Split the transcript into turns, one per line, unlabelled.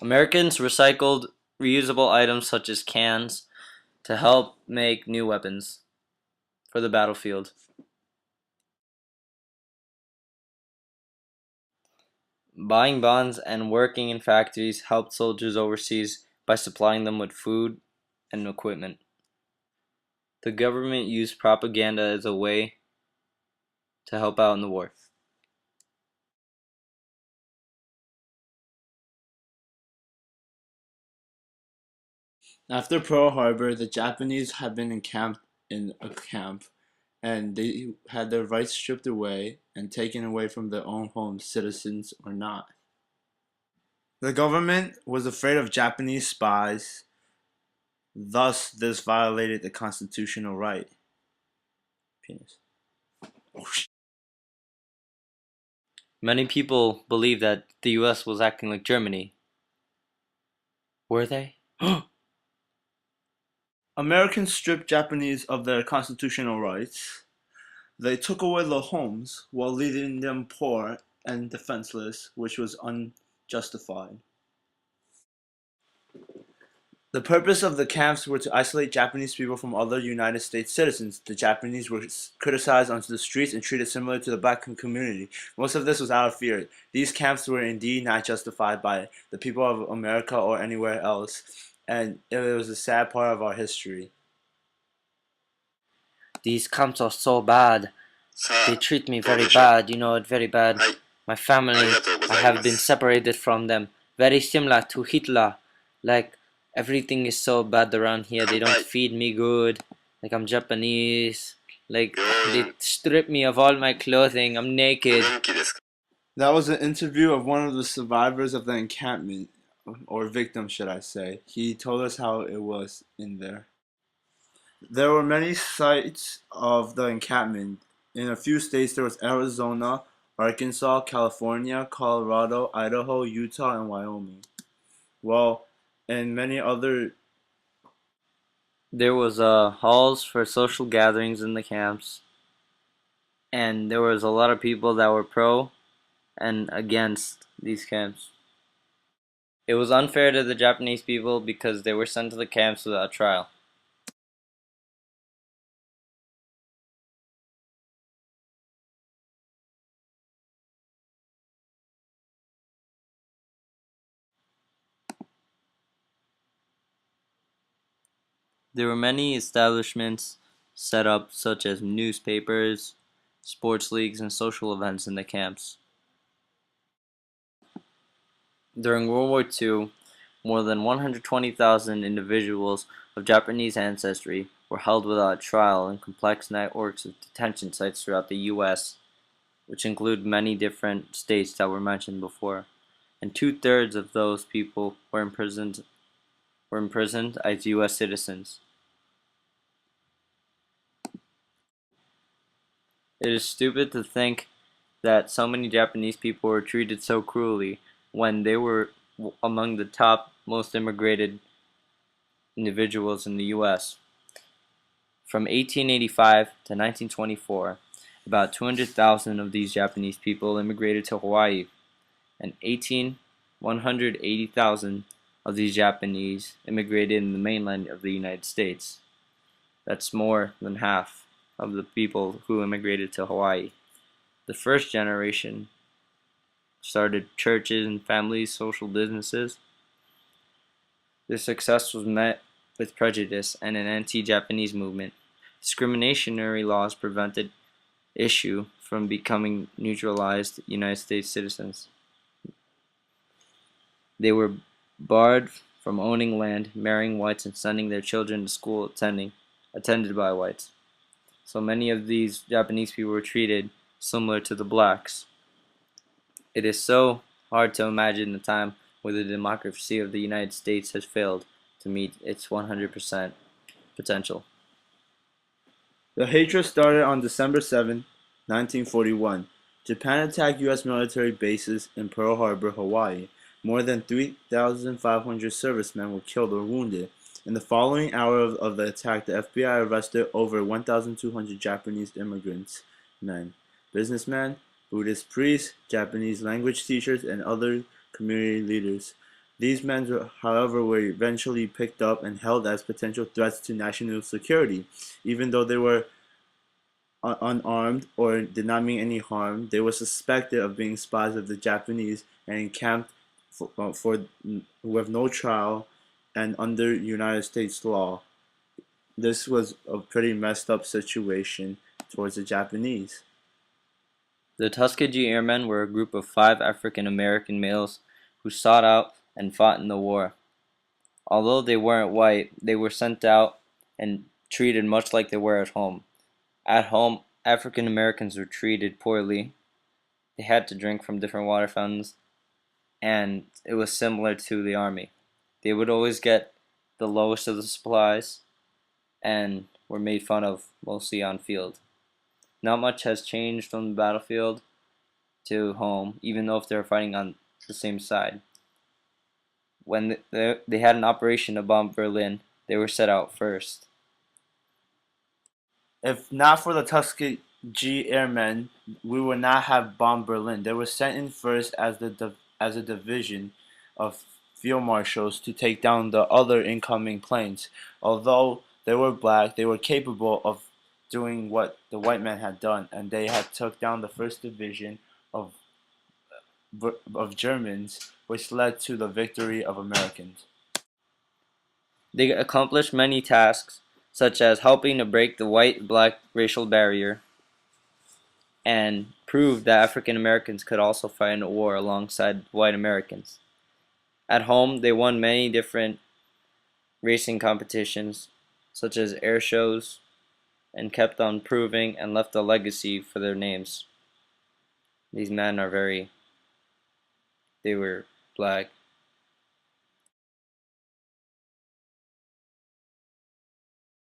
Americans recycled reusable items such as cans to help make new weapons for the battlefield. Buying bonds and working in factories helped soldiers overseas by supplying them with food and equipment. The government used propaganda as a way to help out in the war.
After Pearl Harbor, the Japanese had been encamped in a camp, and they had their rights stripped away and taken away from their own homes, citizens or not. The government was afraid of Japanese spies, thus this violated the constitutional right. Penis.
Many people believe that the US was acting like Germany. Were they?
Americans stripped Japanese of their constitutional rights. They took away their homes while leaving them poor and defenseless, which was unjustified. The purpose of the camps were to isolate Japanese people from other United States citizens. The Japanese were criticized onto the streets and treated similar to the black community. Most of this was out of fear. These camps were indeed not justified by the people of America or anywhere else, and it was a sad part of our history.
These camps are so bad. They treat me very bad, very bad. My family, I have been separated from them. Very similar to Hitler. Like, everything is so bad around here. They don't feed me good. Like, I'm Japanese. Like, they strip me of all my clothing. I'm naked.
That was an interview of one of the survivors of the encampment, or victim, should I say. He told us how it was in there. There were many sites of the encampment. In a few states, there was Arizona, Arkansas, California, Colorado, Idaho, Utah, and Wyoming. Well, and many other.
There was halls for social gatherings in the camps. And there was a lot of people that were pro and against these camps. It was unfair to the Japanese people because they were sent to the camps without trial. There were many establishments set up, such as newspapers, sports leagues, and social events in the camps. During World War II, more than 120,000 individuals of Japanese ancestry were held without trial in complex networks of detention sites throughout the U.S., which include many different states that were mentioned before. And two-thirds of those people were imprisoned as U.S. citizens. It is stupid to think that so many Japanese people were treated so cruelly when they were among the top most immigrated individuals in the U.S. From 1885 to 1924, about 200,000 of these Japanese people immigrated to Hawaii, and 180,000 of these Japanese immigrated in the mainland of the United States. That's more than half of the people who immigrated to Hawaii. The first generation started churches and families, social businesses. Their success was met with prejudice and an anti-Japanese movement. Discriminatory laws prevented issue from becoming naturalized United States citizens. They were barred from owning land, marrying whites, and sending their children to school attended by whites. So many of these Japanese people were treated similar to the blacks. It is so hard to imagine a time where the democracy of the United States has failed to meet its 100% potential.
The hatred started on December 7, 1941. Japan attacked U.S. military bases in Pearl Harbor, Hawaii. More than 3,500 servicemen were killed or wounded. In the following hour of the attack, the FBI arrested over 1,200 Japanese immigrants, men, businessmen, Buddhist priests, Japanese language teachers, and other community leaders. These men, however, were eventually picked up and held as potential threats to national security. Even though they were unarmed or did not mean any harm, they were suspected of being spies of the Japanese and encamped for with no trial and under United States law. This was a pretty messed up situation towards the Japanese.
The Tuskegee Airmen were a group of 5 African-American males who sought out and fought in the war. Although they weren't white, they were sent out and treated much like they were at home. At home, African Americans were treated poorly. They had to drink from different water fountains, and it was similar to the army. They would always get the lowest of the supplies and were made fun of mostly on field. Not much has changed from the battlefield to home, even though if they were fighting on the same side. When they had an operation to bomb Berlin, they were set out first.
If not for the Tuskegee Airmen, we would not have bombed Berlin. They were sent in first as as a division of field marshals to take down the other incoming planes. Although they were black, they were capable of doing what the white men had done, and they had took down the first division of Germans, which led to the victory of Americans.
They accomplished many tasks, such as helping to break the white-black racial barrier and proved that African Americans could also fight in a war alongside white Americans. At home, they won many different racing competitions, such as air shows, and kept on proving and left a legacy for their names. These men are they were black.